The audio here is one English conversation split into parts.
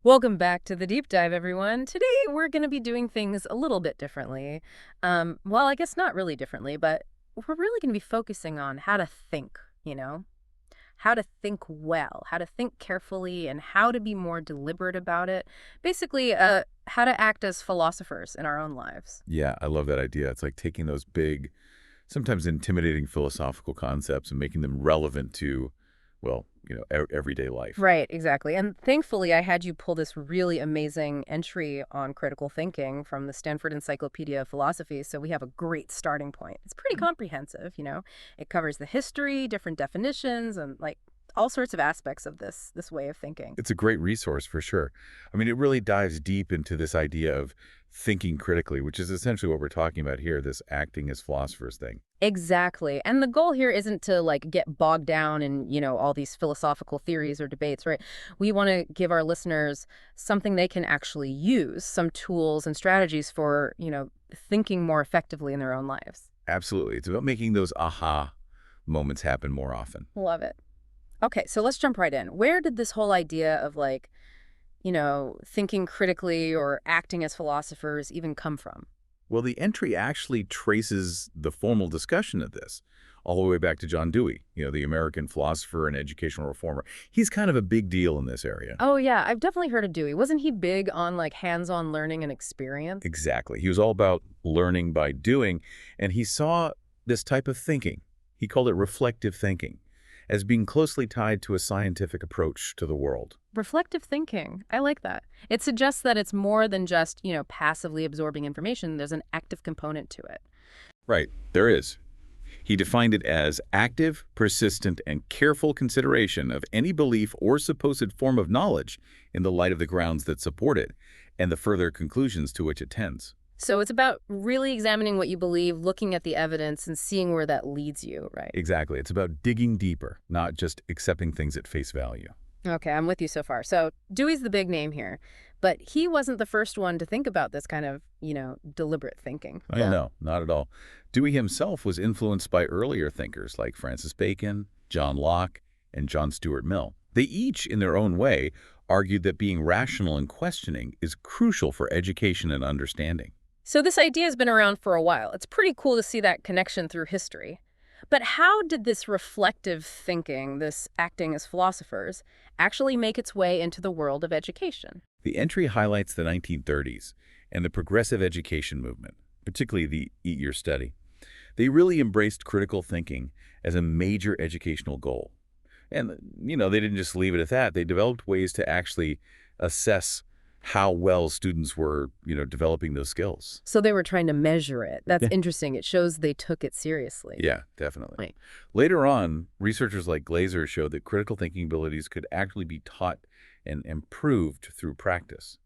Welcome back to the deep dive, everyone. Today we're going to be doing things a little bit differently. Well, I guess not really differently, but we're really going to be focusing on how to think, you know, how to think well, how to think carefully, and how to be more deliberate about it. Basically, how to act as philosophers in our own lives. Yeah, I love that idea. It's like taking those big, sometimes intimidating philosophical concepts and making them relevant to, well, everyday life. Right, exactly. And thankfully, I had you pull this really amazing entry on critical thinking from the Stanford Encyclopedia of Philosophy, so we have a great starting point. It's pretty comprehensive. It covers the history, different definitions, and like all sorts of aspects of this way of thinking. It's a great resource for sure. I mean, it really dives deep into this idea of thinking critically, which is essentially what we're talking about here, this acting as philosophers thing. Exactly. And the goal here isn't to like get bogged down in all these philosophical theories or debates, right? We want to give our listeners something they can actually use, some tools and strategies for thinking more effectively in their own lives. Absolutely. It's about making those aha moments happen more often. Love it. Okay, so let's jump right in. Where did this whole idea of thinking critically or acting as philosophers even come from? Well, the entry actually traces the formal discussion of this all the way back to John Dewey, the American philosopher and educational reformer. He's kind of a big deal in this area. Oh yeah, I've definitely heard of Dewey. Wasn't he big on like hands-on learning and experience? Exactly. He was all about learning by doing, and he saw this type of thinking, he called it reflective thinking, as being closely tied to a scientific approach to the world. Reflective thinking. I like that. It suggests that it's more than just passively absorbing information. There's an active component to it. Right, there is. He defined it as active, persistent, and careful consideration of any belief or supposed form of knowledge in the light of the grounds that support it and the further conclusions to which it tends. So it's about really examining what you believe, looking at the evidence, and seeing where that leads you, right? Exactly. It's about digging deeper, not just accepting things at face value. Okay, I'm with you so far. So Dewey's the big name here, but he wasn't the first one to think about this kind of deliberate thinking. Oh, yeah, no, not at all. Dewey himself was influenced by earlier thinkers like Francis Bacon, John Locke, and John Stuart Mill. They each, in their own way, argued that being rational and questioning is crucial for education and understanding. So this idea has been around for a while. It's pretty cool to see that connection through history. But how did this reflective thinking, this acting as philosophers, actually make its way into the world of education? The entry highlights the 1930s and the progressive education movement, particularly the Eat Your Study. They really embraced critical thinking as a major educational goal. And they didn't just leave it at that. They developed ways to actually assess how well students were developing those skills. So they were trying to measure it. That's Yeah. interesting. It shows they took it seriously. Yeah, definitely. Right. Later on, researchers like Glaser showed that critical thinking abilities could actually be taught and improved through practice.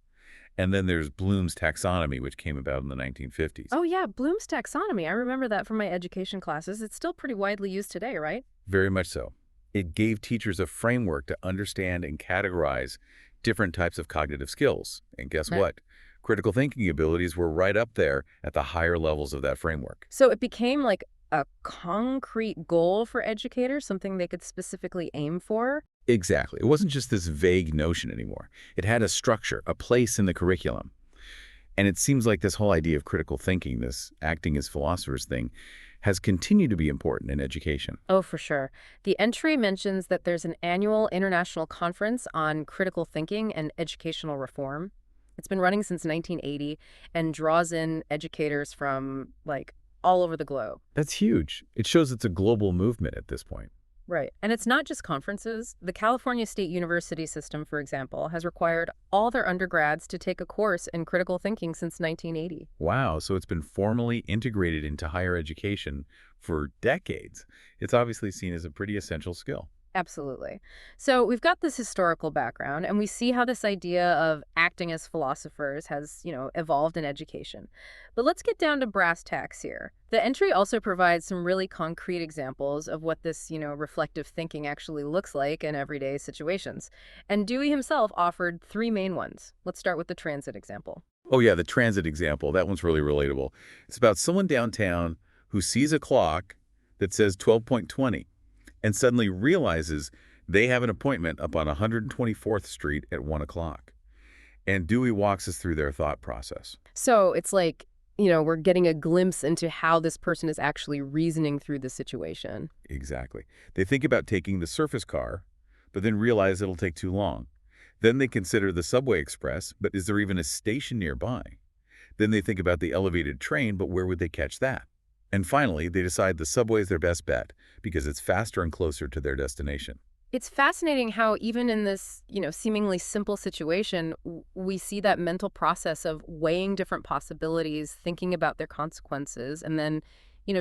And then there's Bloom's taxonomy, which came about in the 1950s. Oh, yeah, Bloom's taxonomy. I remember that from my education classes. It's still pretty widely used today, right? Very much so. It gave teachers a framework to understand and categorize different types of cognitive skills. And guess Right. what? Critical thinking abilities were right up there at the higher levels of that framework. So it became like a concrete goal for educators, something they could specifically aim for. Exactly. It wasn't just this vague notion anymore. It had a structure, a place in the curriculum. And it seems like this whole idea of critical thinking, this acting as philosophers thing, has continued to be important in education. Oh, for sure. The entry mentions that there's an annual international conference on critical thinking and educational reform. It's been running since 1980 and draws in educators from like all over the globe. That's huge. It shows it's a global movement at this point. Right. And it's not just conferences. The California State University system, for example, has required all their undergrads to take a course in critical thinking since 1980. Wow, so it's been formally integrated into higher education for decades. It's obviously seen as a pretty essential skill. Absolutely. So we've got this historical background, and we see how this idea of acting as philosophers has evolved in education. But let's get down to brass tacks here. The entry also provides some really concrete examples of what this reflective thinking actually looks like in everyday situations. And Dewey himself offered three main ones. Let's start with the transit example. Oh yeah, the transit example, that one's really relatable. It's about someone downtown who sees a clock that says 12:20 and suddenly realizes they have an appointment up on 124th Street at 1 o'clock. And Dewey walks us through their thought process. So it's like, we're getting a glimpse into how this person is actually reasoning through the situation. Exactly. They think about taking the surface car, but then realize it'll take too long. Then they consider the subway express, but is there even a station nearby? Then they think about the elevated train, but where would they catch that? And finally, they decide the subway is their best bet because it's faster and closer to their destination. It's fascinating how even in this, seemingly simple situation, we see that mental process of weighing different possibilities, thinking about their consequences, and then,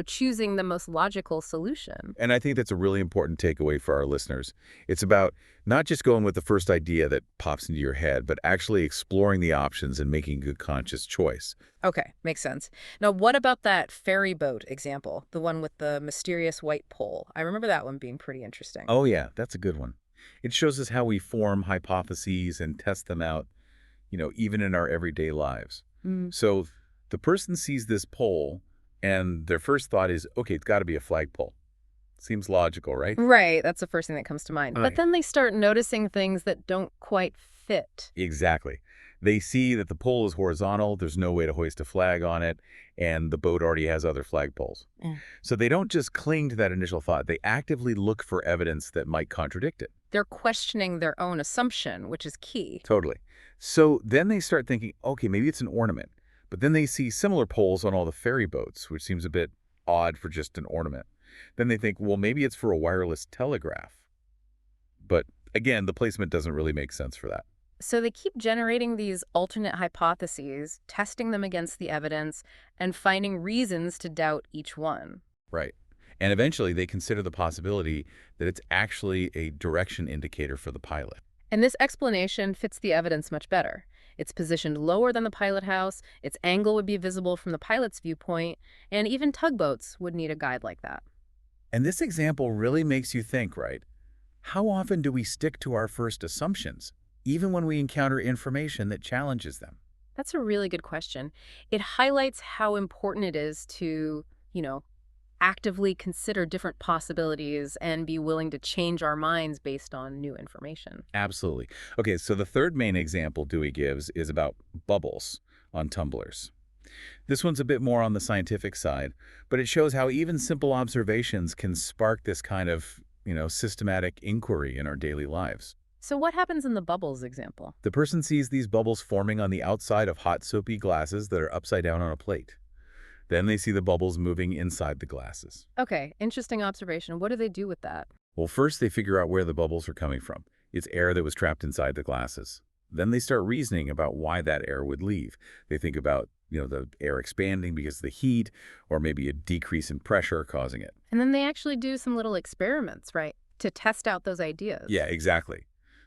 choosing the most logical solution. And I think that's a really important takeaway for our listeners. It's about not just going with the first idea that pops into your head, but actually exploring the options and making a good conscious choice. Okay, makes sense. Now, what about that ferry boat example, the one with the mysterious white pole? I remember that one being pretty interesting. Oh yeah, that's a good one. It shows us how we form hypotheses and test them out, even in our everyday lives. Mm. So the person sees this pole and their first thought is, okay, it's got to be a flagpole. Seems logical, right? Right, that's the first thing that comes to mind. But Right. then they start noticing things that don't quite fit. Exactly. They see that the pole is horizontal, there's no way to hoist a flag on it, and the boat already has other flagpoles. Yeah. So they don't just cling to that initial thought, they actively look for evidence that might contradict it. They're questioning their own assumption, which is key. Totally. So then they start thinking, okay, maybe it's an ornament. But then they see similar poles on all the ferry boats, which seems a bit odd for just an ornament. Then they think, well, maybe it's for a wireless telegraph. But again, the placement doesn't really make sense for that. So they keep generating these alternate hypotheses, testing them against the evidence, and finding reasons to doubt each one. Right. And eventually they consider the possibility that it's actually a direction indicator for the pilot. And this explanation fits the evidence much better. It's positioned lower than the pilot house, its angle would be visible from the pilot's viewpoint, and even tugboats would need a guide like that. And this example really makes you think, right? How often do we stick to our first assumptions, even when we encounter information that challenges them? That's a really good question. It highlights how important it is to, actively consider different possibilities and be willing to change our minds based on new information. Absolutely. Okay, so the third main example Dewey gives is about bubbles on tumblers. This one's a bit more on the scientific side, but it shows how even simple observations can spark this kind of, systematic inquiry in our daily lives. So what happens in the bubbles example? The person sees these bubbles forming on the outside of hot soapy glasses that are upside down on a plate. Then they see the bubbles moving inside the glasses. Okay, interesting observation. What do they do with that? Well, first they figure out where the bubbles are coming from. It's air that was trapped inside the glasses. Then they start reasoning about why that air would leave. They think about, the air expanding because of the heat, or maybe a decrease in pressure causing it. And then they actually do some little experiments, right, to test out those Yeah, ideas. exactly.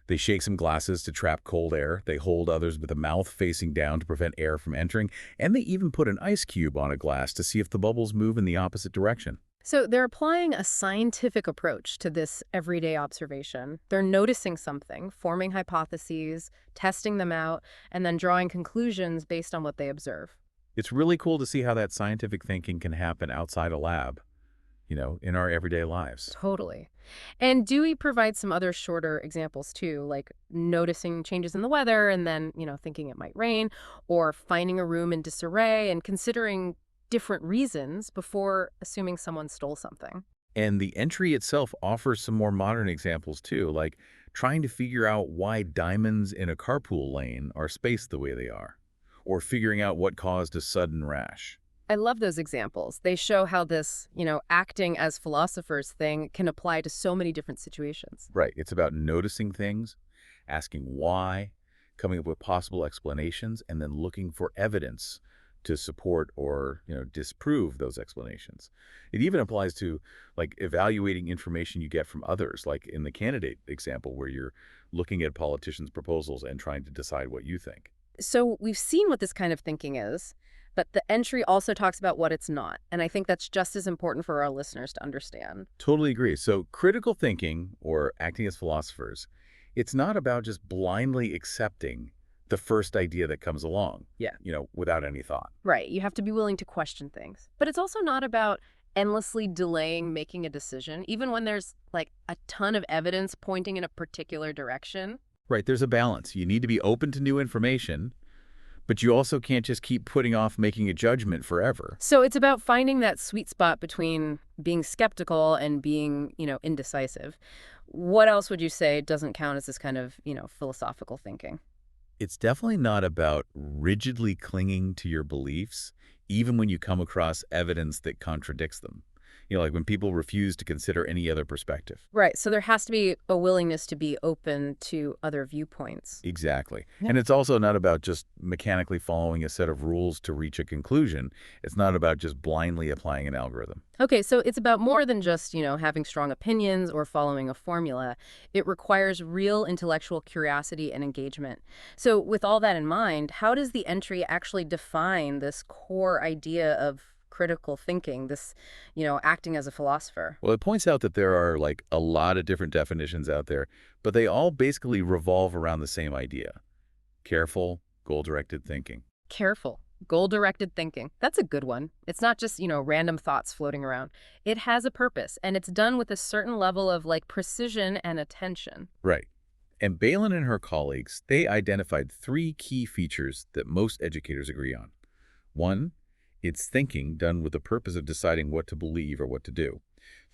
They shake some glasses to trap cold air. They hold others with the mouth facing down to prevent air from entering. And they even put an ice cube on a glass to see if the bubbles move in the opposite direction. So they're applying a scientific approach to this everyday observation. They're noticing something, forming hypotheses, testing them out, and then drawing conclusions based on what they observe. It's really cool to see how that scientific thinking can happen outside a lab, in our everyday lives. Totally. And Dewey provides some other shorter examples too, like noticing changes in the weather and then, thinking it might rain, or finding a room in disarray and considering different reasons before assuming someone stole something. And the entry itself offers some more modern examples too, like trying to figure out why diamonds in a carpool lane are spaced the way they are, or figuring out what caused a sudden rash. I love those examples. They show how this, acting as philosophers thing can apply to so many different situations. Right. It's about noticing things, asking why, coming up with possible explanations, and then looking for evidence to support or, disprove those explanations. It even applies to like evaluating information you get from others, like in the candidate example where you're looking at politicians' proposals and trying to decide what you think. So we've seen what this kind of thinking is, but the entry also talks about what it's not. And I think that's just as important for our listeners to understand. Totally agree. So critical thinking or acting as philosophers, it's not about just blindly accepting the first idea that comes along, Yeah. without any thought. Right. You have to be willing to question things. But it's also not about endlessly delaying making a decision, even when there's like a ton of evidence pointing in a particular direction. Right, there's a balance. You need to be open to new information, but you also can't just keep putting off making a judgment forever. So it's about finding that sweet spot between being skeptical and being, indecisive. What else would you say doesn't count as this kind of, philosophical thinking? It's definitely not about rigidly clinging to your beliefs, even when you come across evidence that contradicts them. Like when people refuse to consider any other perspective. Right. So there has to be a willingness to be open to other viewpoints. Exactly. Yeah. And it's also not about just mechanically following a set of rules to reach a conclusion. It's not about just blindly applying an algorithm. Okay, so it's about more than just, having strong opinions or following a formula. It requires real intellectual curiosity and engagement. So with all that in mind, how does the entry actually define this core idea of critical thinking, this, acting as a philosopher? Well, it points out that there are like a lot of different definitions out there, but they all basically revolve around the same idea. Careful, goal-directed thinking. Careful. Goal-directed thinking. That's a good one. It's not just, random thoughts floating around. It has a purpose, and it's done with a certain level of, precision and attention. Right. And Balin and her colleagues, they identified three key features that most educators agree on. One, it's thinking done with the purpose of deciding what to believe or what to do.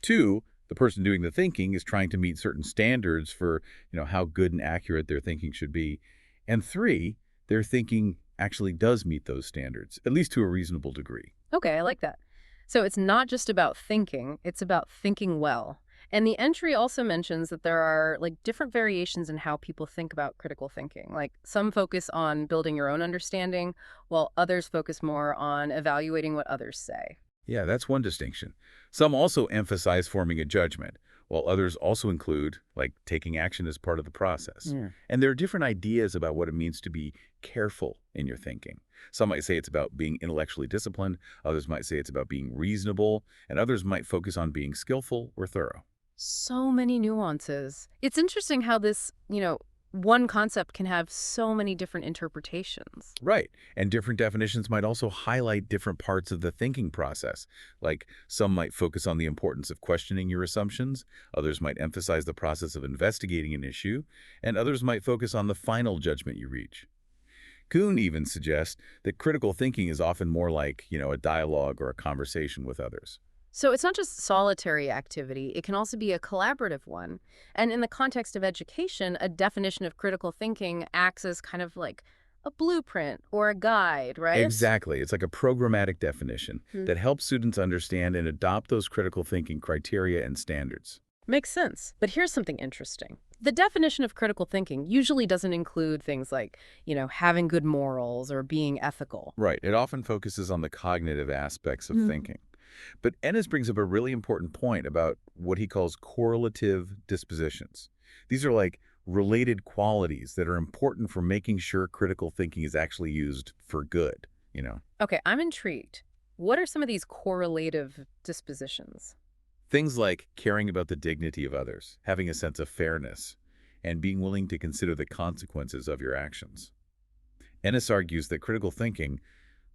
Two, the person doing the thinking is trying to meet certain standards for, how good and accurate their thinking should be. And three, their thinking actually does meet those standards, at least to a reasonable degree. Okay, I like that. So it's not just about thinking, it's about thinking well. And the entry also mentions that there are different variations in how people think about critical thinking. Like some focus on building your own understanding, while others focus more on evaluating what others say. Yeah, that's one distinction. Some also emphasize forming a judgment, while others also include, like, taking action as part of the process. Yeah. And there are different ideas about what it means to be careful in your thinking. Some might say it's about being intellectually disciplined, others might say it's about being reasonable, and others might focus on being skillful or thorough. So many nuances. It's interesting how this, one concept can have so many different interpretations. Right. And different definitions might also highlight different parts of the thinking process. Like some might focus on the importance of questioning your assumptions, others might emphasize the process of investigating an issue, and others might focus on the final judgment you reach. Kuhn even suggests that critical thinking is often more like, a dialogue or a conversation with others. So it's not just solitary activity, it can also be a collaborative one. And in the context of education, a definition of critical thinking acts as kind of like a blueprint or a guide, right? Exactly. It's like a programmatic definition Hmm. that helps students understand and adopt those critical thinking criteria and standards. Makes sense. But here's something interesting. The definition of critical thinking usually doesn't include things like, having good morals or being ethical. Right. It often focuses on the cognitive aspects of thinking. But Ennis brings up a really important point about what he calls correlative dispositions. These are like related qualities that are important for making sure critical thinking is actually used for good. Okay, I'm intrigued. What are some of these correlative dispositions? Things like caring about the dignity of others, having a sense of fairness, and being willing to consider the consequences of your actions. Ennis argues that critical thinking,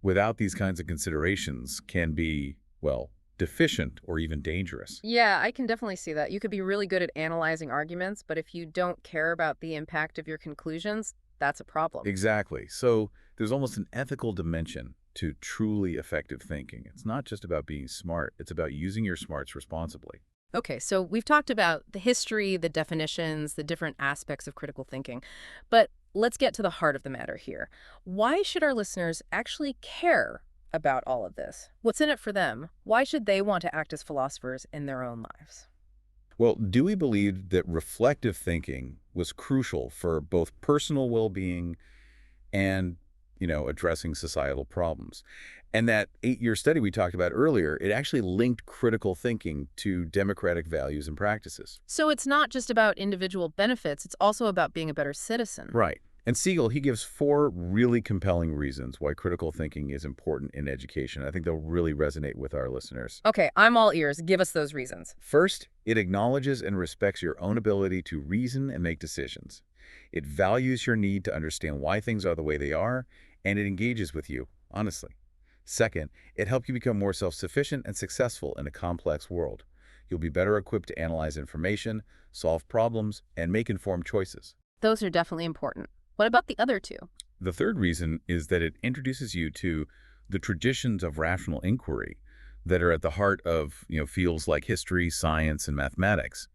without these kinds of considerations, can be, well, deficient or even dangerous. Yeah, I can definitely see that. You could be really good at analyzing arguments, but if you don't care about the impact of your conclusions, that's a problem. Exactly. So there's almost an ethical dimension to truly effective thinking. It's not just about being smart, it's about using your smarts responsibly. Okay, so we've talked about the history, the definitions, the different aspects of critical thinking, but let's get to the heart of the matter here. Why should our listeners actually care about all of this? What's in it for them? Why should they want to act as philosophers in their own lives? Well, Dewey believed that reflective thinking was crucial for both personal well-being and, addressing societal problems. And that 8-year study we talked about earlier, it actually linked critical thinking to democratic values and practices. So it's not just about individual benefits, it's also about being a better citizen. Right. And Siegel, he gives 4 really compelling reasons why critical thinking is important in education. I think they'll really resonate with our listeners. Okay, I'm all ears. Give us those reasons. First, it acknowledges and respects your own ability to reason and make decisions. It values your need to understand why things are the way they are, and it engages with you, honestly. Second, it helps you become more self-sufficient and successful in a complex world. You'll be better equipped to analyze information, solve problems, and make informed choices. Those are definitely important. What about the other two? The third reason is that it introduces you to the traditions of rational inquiry that are at the heart of, fields like history, science, and mathematics.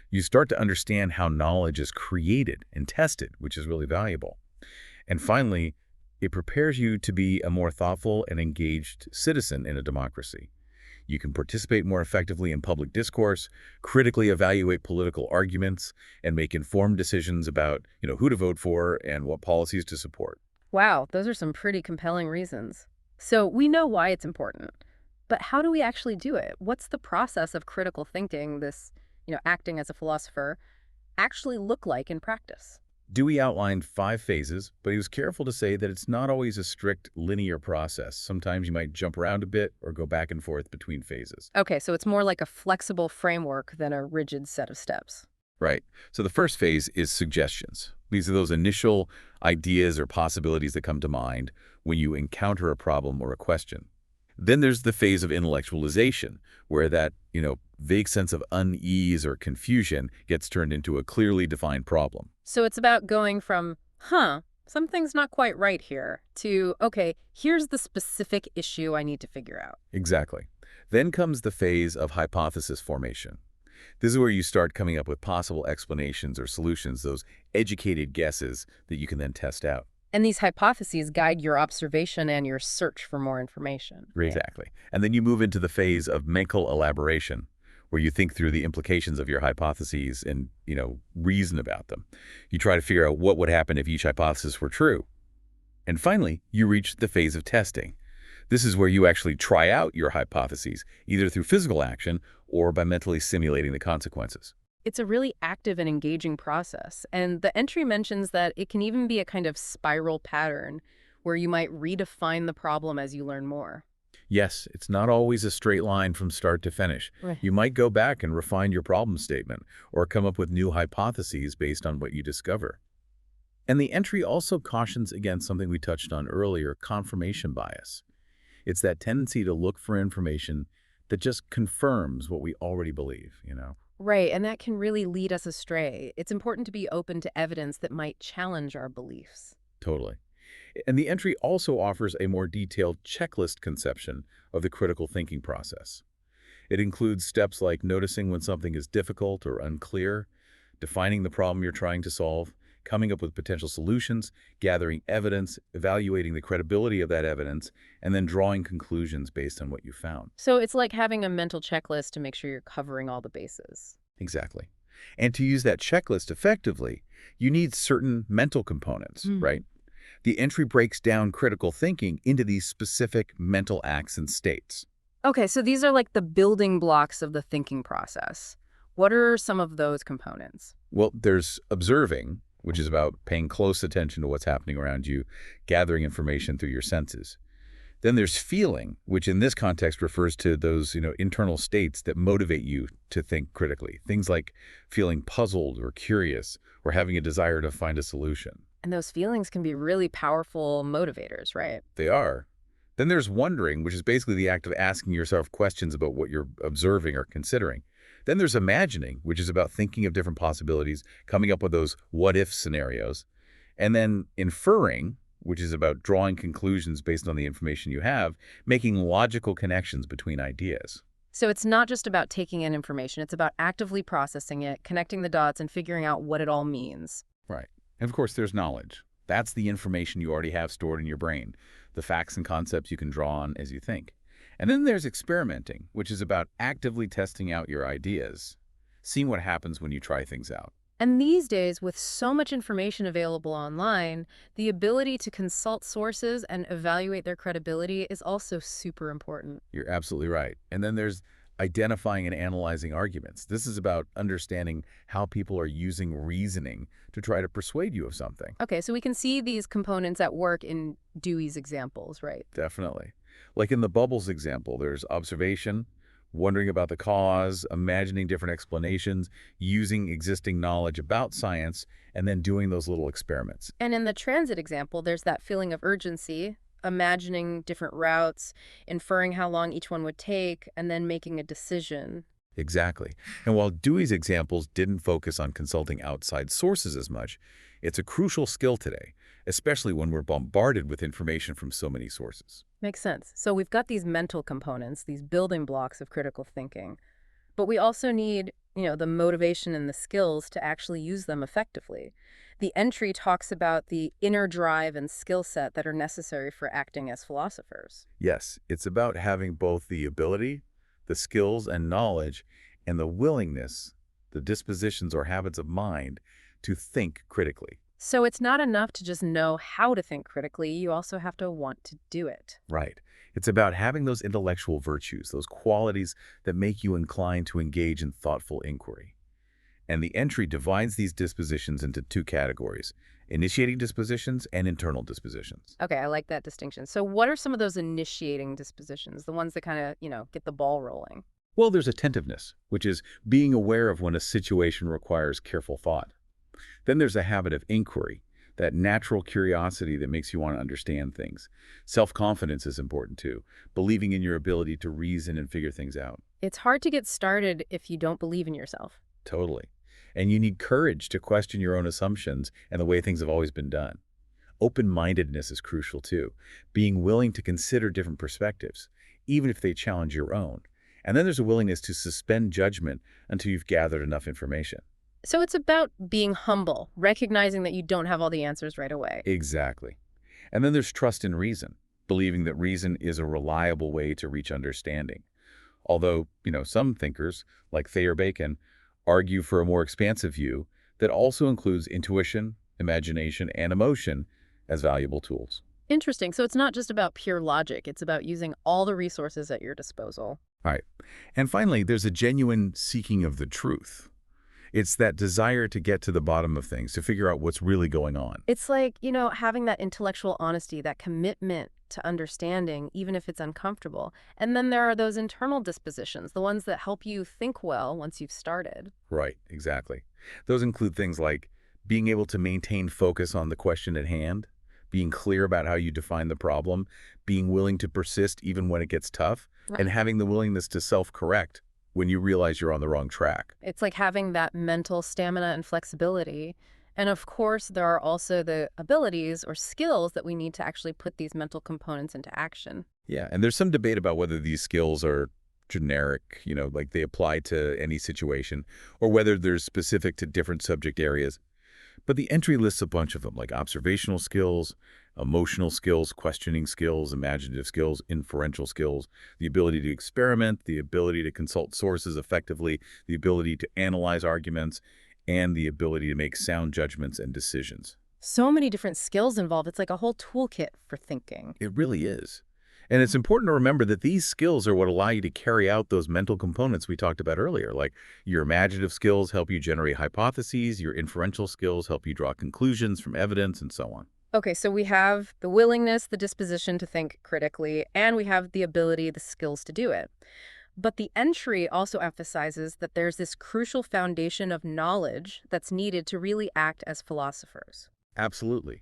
You start to understand how knowledge is created and tested, which is really valuable. And finally, it prepares you to be a more thoughtful and engaged citizen in a democracy. You can participate more effectively in public discourse, critically evaluate political arguments, and make informed decisions about, who to vote for and what policies to support. Wow, those are some pretty compelling reasons. So we know why it's important, but how do we actually do it? What's the process of critical thinking, this, acting as a philosopher, actually look like in practice? Dewey outlined 5 phases, but he was careful to say that it's not always a strict linear process. Sometimes you might jump around a bit or go back and forth between phases. Okay, so it's more like a flexible framework than a rigid set of steps. Right. So the first phase is suggestions. These are those initial ideas or possibilities that come to mind when you encounter a problem or a question. Then there's the phase of intellectualization, where that, vague sense of unease or confusion gets turned into a clearly defined problem. So it's about going from, something's not quite right here, to, okay, here's the specific issue I need to figure out. Exactly. Then comes the phase of hypothesis formation. This is where you start coming up with possible explanations or solutions, those educated guesses that you can then test out. And these hypotheses guide your observation and your search for more information. Right. Exactly. And then you move into the phase of mental elaboration, where you think through the implications of your hypotheses and, reason about them. You try to figure out what would happen if each hypothesis were true. And finally, you reach the phase of testing. This is where you actually try out your hypotheses, either through physical action or by mentally simulating the consequences. It's a really active and engaging process. And the entry mentions that it can even be a kind of spiral pattern where you might redefine the problem as you learn more. Yes, it's not always a straight line from start to finish. Right. You might go back and refine your problem statement or come up with new hypotheses based on what you discover. And the entry also cautions against something we touched on earlier, confirmation bias. It's that tendency to look for information that just confirms what we already believe. Right, and that can really lead us astray. It's important to be open to evidence that might challenge our beliefs. Totally. And the entry also offers a more detailed checklist conception of the critical thinking process. It includes steps like noticing when something is difficult or unclear, defining the problem you're trying to solve, coming up with potential solutions, gathering evidence, evaluating the credibility of that evidence, and then drawing conclusions based on what you found. So it's like having a mental checklist to make sure you're covering all the bases. Exactly. And to use that checklist effectively, you need certain mental components, right? The entry breaks down critical thinking into these specific mental acts and states. Okay, so these are like the building blocks of the thinking process. What are some of those components? Well, there's observing, which is about paying close attention to what's happening around you, gathering information through your senses. Then there's feeling, which in this context refers to those, internal states that motivate you to think critically. Things like feeling puzzled or curious or having a desire to find a solution. And those feelings can be really powerful motivators, right? They are. Then there's wondering, which is basically the act of asking yourself questions about what you're observing or considering. Then there's imagining, which is about thinking of different possibilities, coming up with those what-if scenarios. And then inferring, which is about drawing conclusions based on the information you have, making logical connections between ideas. So it's not just about taking in information, it's about actively processing it, connecting the dots, and figuring out what it all means. Right. And of course, there's knowledge. That's the information you already have stored in your brain, the facts and concepts you can draw on as you think. And then there's experimenting, which is about actively testing out your ideas, seeing what happens when you try things out. And these days, with so much information available online, the ability to consult sources and evaluate their credibility is also super important. You're absolutely right. And then there's identifying and analyzing arguments. This is about understanding how people are using reasoning to try to persuade you of something. Okay, so we can see these components at work in Dewey's examples, right? Definitely. Like in the bubbles example, there's observation, wondering about the cause, imagining different explanations, using existing knowledge about science, and then doing those little experiments. And in the transit example, there's that feeling of urgency, imagining different routes, inferring how long each one would take, and then making a decision. Exactly. And while Dewey's examples didn't focus on consulting outside sources as much, it's a crucial skill today, especially when we're bombarded with information from so many sources. Makes sense. So we've got these mental components, these building blocks of critical thinking, but we also need, the motivation and the skills to actually use them effectively. The entry talks about the inner drive and skill set that are necessary for acting as philosophers. Yes, it's about having both the ability, the skills and knowledge, and the willingness, the dispositions or habits of mind to think critically. So it's not enough to just know how to think critically, you also have to want to do it. Right. It's about having those intellectual virtues, those qualities that make you inclined to engage in thoughtful inquiry. And the entry divides these dispositions into two categories, initiating dispositions and internal dispositions. Okay, I like that distinction. So what are some of those initiating dispositions, the ones that kind of, get the ball rolling? Well, there's attentiveness, which is being aware of when a situation requires careful thought. Then there's a habit of inquiry, that natural curiosity that makes you want to understand things. Self-confidence is important too, believing in your ability to reason and figure things out. It's hard to get started if you don't believe in yourself. Totally. And you need courage to question your own assumptions and the way things have always been done. Open-mindedness is crucial too, being willing to consider different perspectives, even if they challenge your own. And then there's a willingness to suspend judgment until you've gathered enough information. So it's about being humble, recognizing that you don't have all the answers right away. Exactly. And then there's trust in reason, believing that reason is a reliable way to reach understanding. Although, some thinkers, like Thayer Bacon, argue for a more expansive view that also includes intuition, imagination, and emotion as valuable tools. Interesting. So it's not just about pure logic, it's about using all the resources at your disposal. All right. And finally, there's a genuine seeking of the truth. It's that desire to get to the bottom of things, to figure out what's really going on. It's like, having that intellectual honesty, that commitment to understanding, even if it's uncomfortable. And then there are those internal dispositions, the ones that help you think well once you've started. Right, exactly. Those include things like being able to maintain focus on the question at hand, being clear about how you define the problem, being willing to persist even when it gets tough, and Right. having the willingness to self-correct when you realize you're on the wrong track. It's like having that mental stamina and flexibility. And of course, there are also the abilities or skills that we need to actually put these mental components into action. Yeah, and there's some debate about whether these skills are generic, like they apply to any situation, or whether they're specific to different subject areas. But the entry lists a bunch of them, like observational skills, emotional skills, questioning skills, imaginative skills, inferential skills, the ability to experiment, the ability to consult sources effectively, the ability to analyze arguments, and the ability to make sound judgments and decisions. So many different skills involved. It's like a whole toolkit for thinking. It really is. And it's important to remember that these skills are what allow you to carry out those mental components we talked about earlier. Like your imaginative skills help you generate hypotheses, your inferential skills help you draw conclusions from evidence, and so on. Okay, so we have the willingness, the disposition to think critically, and we have the ability, the skills to do it. But the entry also emphasizes that there's this crucial foundation of knowledge that's needed to really act as philosophers. Absolutely.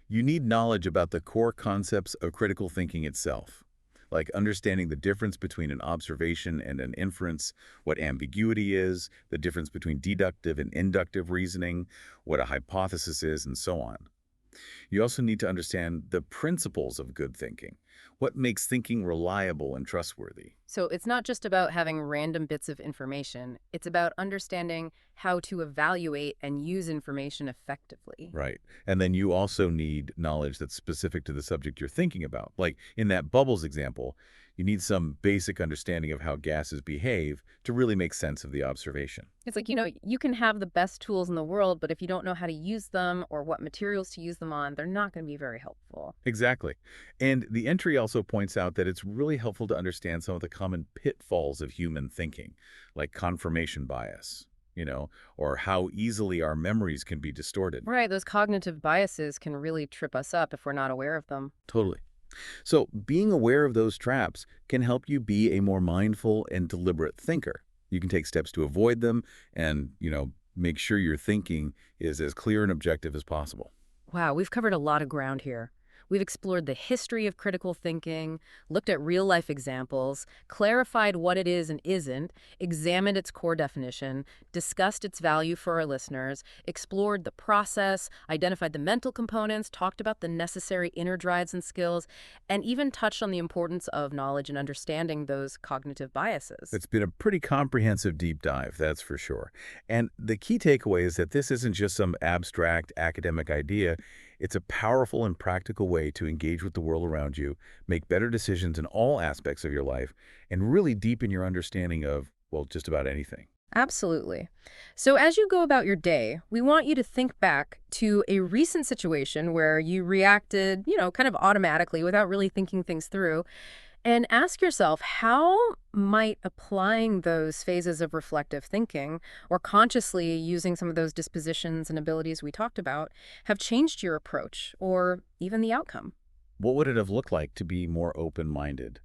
You need knowledge about the core concepts of critical thinking itself, like understanding the difference between an observation and an inference, what ambiguity is, the difference between deductive and inductive reasoning, what a hypothesis is, and so on. You also need to understand the principles of good thinking, what makes thinking reliable and trustworthy. So it's not just about having random bits of information, it's about understanding how to evaluate and use information effectively. Right. And then you also need knowledge that's specific to the subject you're thinking about. Like in that bubbles example, you need some basic understanding of how gases behave to really make sense of the observation. It's like, you can have the best tools in the world, but if you don't know how to use them or what materials to use them on, they're not going to be very helpful. Exactly. And the entry also points out that it's really helpful to understand some of the common pitfalls of human thinking, like confirmation bias, or how easily our memories can be distorted. Right, those cognitive biases can really trip us up if we're not aware of them. Totally. So being aware of those traps can help you be a more mindful and deliberate thinker. You can take steps to avoid them and, make sure your thinking is as clear and objective as possible. Wow, we've covered a lot of ground here. We've explored the history of critical thinking, looked at real-life examples, clarified what it is and isn't, examined its core definition, discussed its value for our listeners, explored the process, identified the mental components, talked about the necessary inner drives and skills, and even touched on the importance of knowledge and understanding those cognitive biases. It's been a pretty comprehensive deep dive, that's for sure. And the key takeaway is that this isn't just some abstract academic idea. It's a powerful and practical way to engage with the world around you, make better decisions in all aspects of your life, and really deepen your understanding of, well, just about anything. Absolutely. So as you go about your day, we want you to think back to a recent situation where you reacted, kind of automatically without really thinking things through, and ask yourself, how might applying those phases of reflective thinking or consciously using some of those dispositions and abilities we talked about have changed your approach or even the outcome? What would it have looked like to be more open-minded,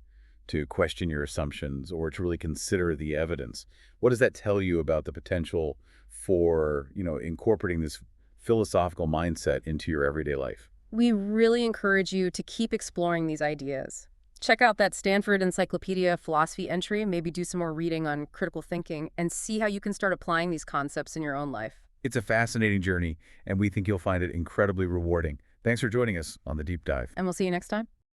to question your assumptions, or to really consider the evidence? What does that tell you about the potential for, incorporating this philosophical mindset into your everyday life? We really encourage you to keep exploring these ideas. Check out that Stanford Encyclopedia philosophy entry, maybe do some more reading on critical thinking, and see how you can start applying these concepts in your own life. It's a fascinating journey, and we think you'll find it incredibly rewarding. Thanks for joining us on the Deep Dive. And we'll see you next time.